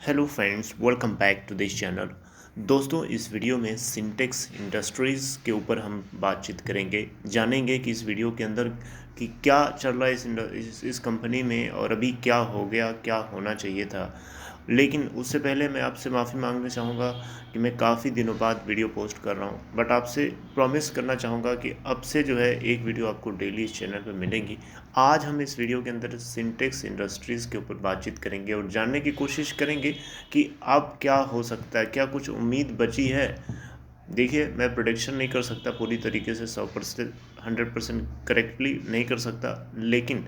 Hello friends, welcome back to this channel. दोस्तों, इस video में सिंटेक्स इंडस्ट्रीज़ के ऊपर हम बातचीत करेंगे, जानेंगे कि इस वीडियो के अंदर कि क्या चल रहा है इस कंपनी में और अभी क्या हो गया, क्या होना चाहिए था। लेकिन उससे पहले मैं आपसे माफ़ी मांगना चाहूँगा कि मैं काफ़ी दिनों बाद वीडियो पोस्ट कर रहा हूँ, बट आपसे प्रॉमिस करना चाहूँगा कि अब से जो है एक वीडियो आपको डेली इस चैनल पर मिलेंगी। आज हम इस वीडियो के अंदर सिंटेक्स इंडस्ट्रीज़ के ऊपर बातचीत करेंगे और जानने की कोशिश करेंगे कि अब क्या हो सकता है, क्या कुछ उम्मीद बची है। देखिए, मैं प्रोडिक्शन नहीं कर सकता पूरी तरीके से 100% 100% करेक्टली नहीं कर सकता, लेकिन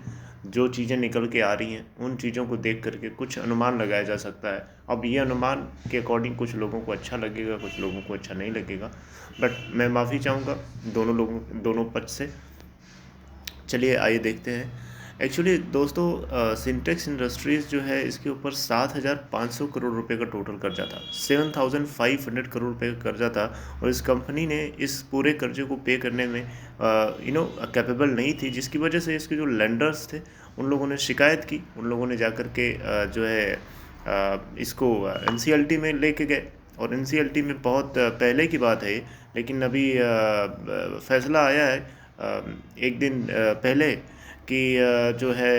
जो चीज़ें निकल के आ रही हैं उन चीज़ों को देख करके कुछ अनुमान लगाया जा सकता है। अब ये अनुमान के अकॉर्डिंग कुछ लोगों को अच्छा लगेगा, कुछ लोगों को अच्छा नहीं लगेगा, बट मैं माफ़ी चाहूँगा दोनों पक्ष से। चलिए आइए देखते हैं। एक्चुअली दोस्तों, सिंटेक्स इंडस्ट्रीज़ जो है इसके ऊपर 7,500 करोड़ रुपए का टोटल कर्जा था, 7,500 करोड़ रुपए का कर्जा था। और इस कंपनी ने इस पूरे कर्जे को पे करने में कैपेबल नहीं थी, जिसकी वजह से इसके जो लेंडर्स थे उन लोगों ने शिकायत की। उन लोगों ने जाकर के जो है इसको एनसीएलटी में लेके गए, और एनसीएलटी में बहुत पहले की बात है ये, लेकिन अभी फैसला आया है एक दिन पहले कि जो है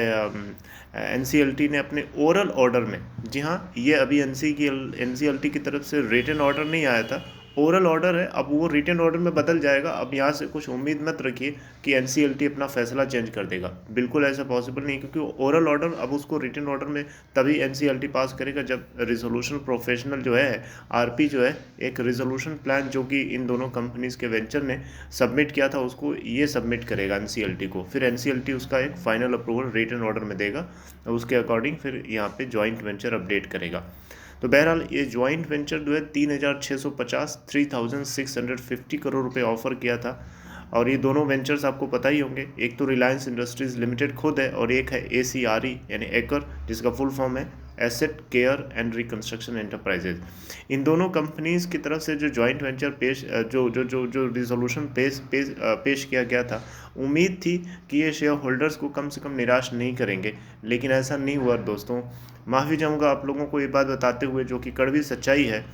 एनसीएलटी ने अपने ओरल ऑर्डर में, जी हाँ, ये अभी एनसीएलटी की तरफ से रिटन ऑर्डर नहीं आया था, ओरल ऑर्डर है। अब वो रिटन ऑर्डर में बदल जाएगा। अब यहाँ से कुछ उम्मीद मत रखिए कि एनसीएलटी अपना फैसला चेंज कर देगा, बिल्कुल ऐसा पॉसिबल नहीं, क्योंकि ओरल ऑर्डर अब उसको रिटन ऑर्डर में तभी एनसीएलटी पास करेगा जब रिजोल्यूशन प्रोफेशनल जो है, आरपी जो है, एक रिजोल्यूशन प्लान जो कि इन दोनों कंपनीज के वेंचर ने सबमिट किया था उसको ये सबमिट करेगा एनसीएलटी को, फिर एनसीएलटी उसका एक फाइनल अप्रूवल रिटन ऑर्डर में देगा, उसके अकॉर्डिंग फिर यहाँ पे जॉइंट वेंचर अपडेट करेगा। तो बहरहाल ये जॉइंट वेंचर जो है 3,650 3,650 करोड़ रुपए ऑफर किया था। और ये दोनों वेंचर्स आपको पता ही होंगे, एक तो रिलायंस इंडस्ट्रीज लिमिटेड खुद है और एक है ACRE यानी एकर, जिसका फुल फॉर्म है asset care and reconstruction enterprises. इन दोनों कंपनीज की तरफ से जो जॉइंट वेंचर जो रिजोल्यूशन पेश किया गया था, उम्मीद थी कि ये शेयर होल्डर्स को कम से कम निराश नहीं करेंगे, लेकिन ऐसा नहीं हुआ दोस्तों। माफ़ी चाहूँगा आप लोगों को ये बात बताते हुए, जो कि कड़वी सच्चाई है।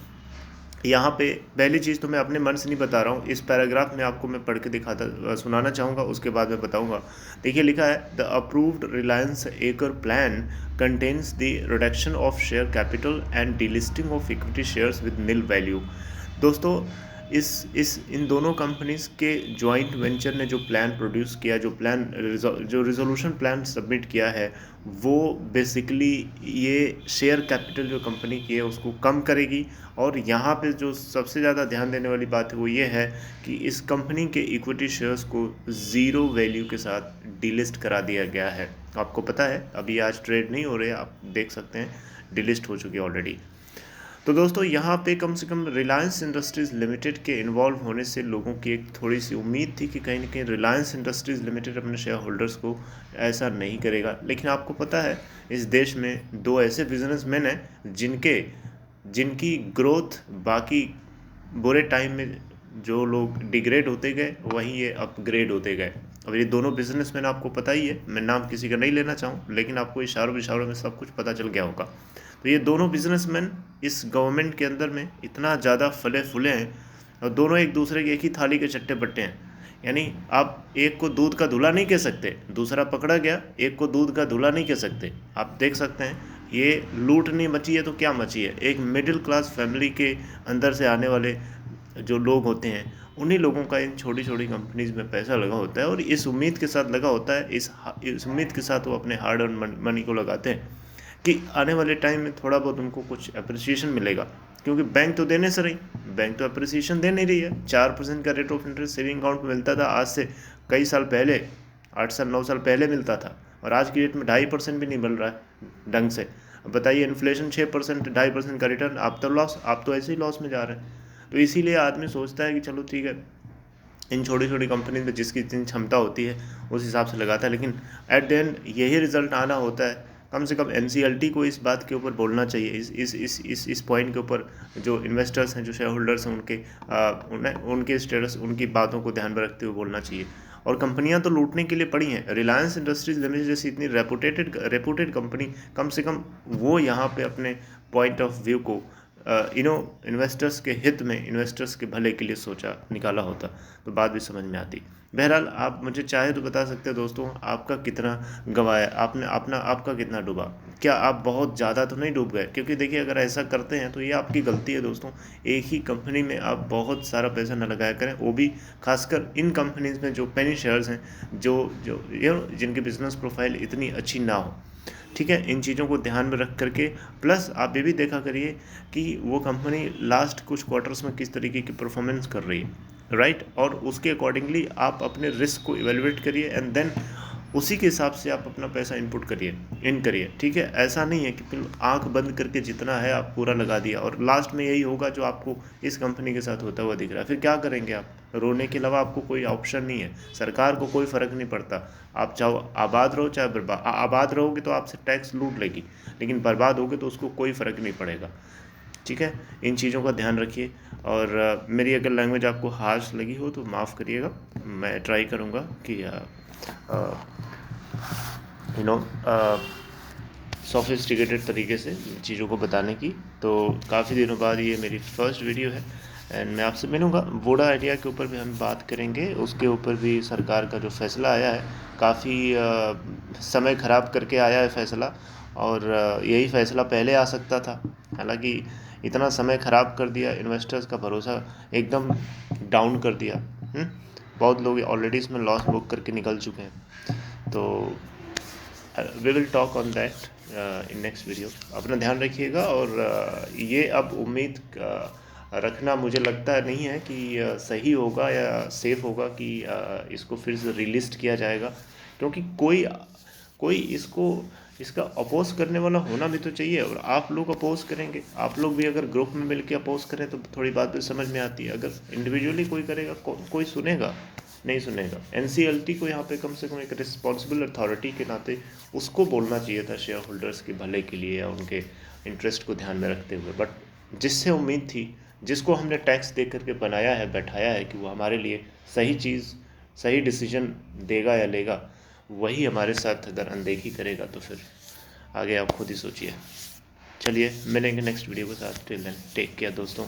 यहाँ पे पहली चीज़ तो मैं अपने मन से नहीं बता रहा हूँ, इस पैराग्राफ में आपको मैं पढ़ के सुनाना चाहूँगा, उसके बाद मैं बताऊँगा। देखिए लिखा है, the approved Reliance acre plan contains the reduction of share capital and delisting of equity shares with nil value. दोस्तों, इस इन दोनों कंपनीज के जॉइंट वेंचर ने जो प्लान प्रोड्यूस किया, जो रिजोल्यूशन प्लान सबमिट किया है, वो बेसिकली ये शेयर कैपिटल जो कंपनी की है उसको कम करेगी। और यहाँ पे जो सबसे ज़्यादा ध्यान देने वाली बात है वो ये है कि इस कंपनी के इक्विटी शेयर्स को ज़ीरो वैल्यू के साथ डिलिस्ट करा दिया गया है। आपको पता है अभी आज ट्रेड नहीं हो रहे, आप देख सकते हैं, डिलिस्ट हो चुकी है ऑलरेडी। तो दोस्तों, यहाँ पे कम से कम रिलायंस इंडस्ट्रीज़ लिमिटेड के इन्वॉल्व होने से लोगों की एक थोड़ी सी उम्मीद थी कि कहीं ना कहीं रिलायंस इंडस्ट्रीज़ लिमिटेड अपने शेयर होल्डर्स को ऐसा नहीं करेगा। लेकिन आपको पता है इस देश में दो ऐसे बिजनेसमैन हैं जिनकी ग्रोथ बाकी बुरे टाइम में जो लोग डिग्रेड होते गए वहीं ये अपग्रेड होते गए। अब ये दोनों बिजनेसमैन आपको पता ही है, मैं नाम किसी का नहीं लेना चाहूँ, लेकिन आपको इशारों इशारों में सब कुछ पता चल गया होगा। तो ये दोनों बिजनेसमैन इस गवर्नमेंट के अंदर में इतना ज़्यादा फले फूले हैं, और दोनों एक दूसरे के एक ही थाली के चट्टे बट्टे हैं। यानी आप एक को दूध का धुला नहीं कह सकते, दूसरा पकड़ा गया, एक को दूध का धुला नहीं कह सकते। आप देख सकते हैं ये लूट नहीं मची है तो क्या मची है। एक मिडिल क्लास फैमिली के अंदर से आने वाले जो लोग होते हैं, उन्हीं लोगों का इन छोटी छोटी कंपनीज में पैसा लगा होता है, और इस उम्मीद के साथ लगा होता है, इस उम्मीद के साथ वो अपने हार्ड अर्न मनी को लगाते हैं कि आने वाले टाइम में थोड़ा बहुत उनको कुछ अप्रिसिएशन मिलेगा। क्योंकि बैंक तो देने से रही, बैंक तो अप्रिसिएशन दे नहीं रही है। 4% का rate of interest saving account में मिलता था आज से कई साल पहले, 8 साल 9 साल पहले मिलता था, और आज की डेट में 2.5% भी नहीं मिल रहा है ढंग से। अब बताइए, इन्फ्लेशन 6%, 2.5% का रिटर्न, आप तो ऐसे ही लॉस में जा रहे हैं। तो इसीलिए आदमी सोचता है कि चलो ठीक है, इन छोटी छोटी कंपनी में जिसकी जितनी क्षमता होती है उस हिसाब से लगाता है, लेकिन एट द एंड यही रिजल्ट आना होता है। कम से कम एनसीएलटी को इस बात के ऊपर बोलना चाहिए, इस पॉइंट के ऊपर जो इन्वेस्टर्स हैं, जो शेयर होल्डर्स हैं, उनके स्टेटस, उनकी बातों को ध्यान में रखते हुए बोलना चाहिए। और कंपनियां तो लूटने के लिए पड़ी हैं। रिलायंस इंडस्ट्रीज लिमिटेड जैसी इतनी रेपुटेड कंपनी, कम से कम वो यहाँ पे अपने पॉइंट ऑफ व्यू को इन्वेस्टर्स के हित में, इन्वेस्टर्स के भले के लिए सोचा, निकाला होता तो बात भी समझ में आती। बहरहाल आप मुझे चाहे तो बता सकते हैं दोस्तों, आपका कितना गंवाया आपने, आपका कितना डूबा। क्या आप बहुत ज़्यादा तो नहीं डूब गए? क्योंकि देखिए अगर ऐसा करते हैं तो ये आपकी गलती है दोस्तों। एक ही कंपनी में आप बहुत सारा पैसा न लगाया करें, वो भी खासकर इन कंपनीज में जो पेनी शेयर्स हैं, जो जो जिनकी बिजनेस प्रोफाइल इतनी अच्छी ना हो। ठीक है, इन चीज़ों को ध्यान में रख करके, प्लस आप ये भी देखा करिए कि वो कंपनी लास्ट कुछ क्वार्टर्स में किस तरीके की परफॉर्मेंस कर रही है, राइट। और उसके अकॉर्डिंगली आप अपने रिस्क को इवेलुएट करिए एंड देन उसी के हिसाब से आप अपना पैसा इनपुट करिए। ठीक है, ऐसा नहीं है कि फिर आंख बंद करके जितना है आप पूरा लगा दिया और लास्ट में यही होगा जो आपको इस कंपनी के साथ होता हुआ दिख रहा है। फिर क्या करेंगे आप? रोने के अलावा आपको कोई ऑप्शन नहीं है। सरकार को कोई फ़र्क नहीं पड़ता, आप चाहे आबाद रहो चाहे बर्बाद। आबाद रहोगे तो आपसे टैक्स लूट लेगी, लेकिन बर्बाद होगे तो उसको कोई फ़र्क नहीं पड़ेगा। ठीक है, इन चीज़ों का ध्यान रखिए। और मेरी अगर लैंग्वेज आपको हार्श लगी हो तो माफ़ करिएगा। मैं ट्राई करूँगा कि सोफिस्टिकेटेड तरीके से चीज़ों को बताने की। तो काफ़ी दिनों बाद ये मेरी फर्स्ट वीडियो है एंड मैं आपसे मिलूँगा। वोडा आइडिया के ऊपर भी हम बात करेंगे, उसके ऊपर भी सरकार का जो फैसला आया है, काफ़ी समय ख़राब करके आया है फैसला, और यही फैसला पहले आ सकता था। हालांकि इतना समय ख़राब कर दिया, इन्वेस्टर्स का भरोसा एकदम डाउन कर दिया। बहुत लोग ऑलरेडी इसमें लॉस बुक करके निकल चुके हैं। तो we will talk on that in next video. अपना ध्यान रखिएगा। और ये अब उम्मीद रखना मुझे लगता नहीं है कि सही होगा या सेफ़ होगा कि इसको फिर से रिलिस्ट किया जाएगा, क्योंकि कोई इसका अपोज करने वाला होना भी तो चाहिए। और आप लोग अपोज करेंगे, आप लोग भी अगर ग्रुप में मिलकर अपोज करें तो थोड़ी बात भी समझ में आती है। अगर इंडिविजुअली कोई करेगा, कोई सुनेगा? नहीं सुनेगा। एनसीएलटी को यहाँ पे कम से कम एक रिस्पॉन्सिबल अथॉरिटी के नाते उसको बोलना चाहिए था शेयर होल्डर्स के भले के लिए या उनके इंटरेस्ट को ध्यान में रखते हुए। बट जिससे उम्मीद थी, जिसको हमने टैक्स दे करके बनाया है, बैठाया है कि वो हमारे लिए सही चीज़, सही डिसीजन देगा या लेगा, वही हमारे साथ अगर अनदेखी करेगा तो फिर आगे आप खुद ही सोचिए। चलिए मिलेंगे नेक्स्ट वीडियो के साथ। टिल देन टेक केयर दोस्तों।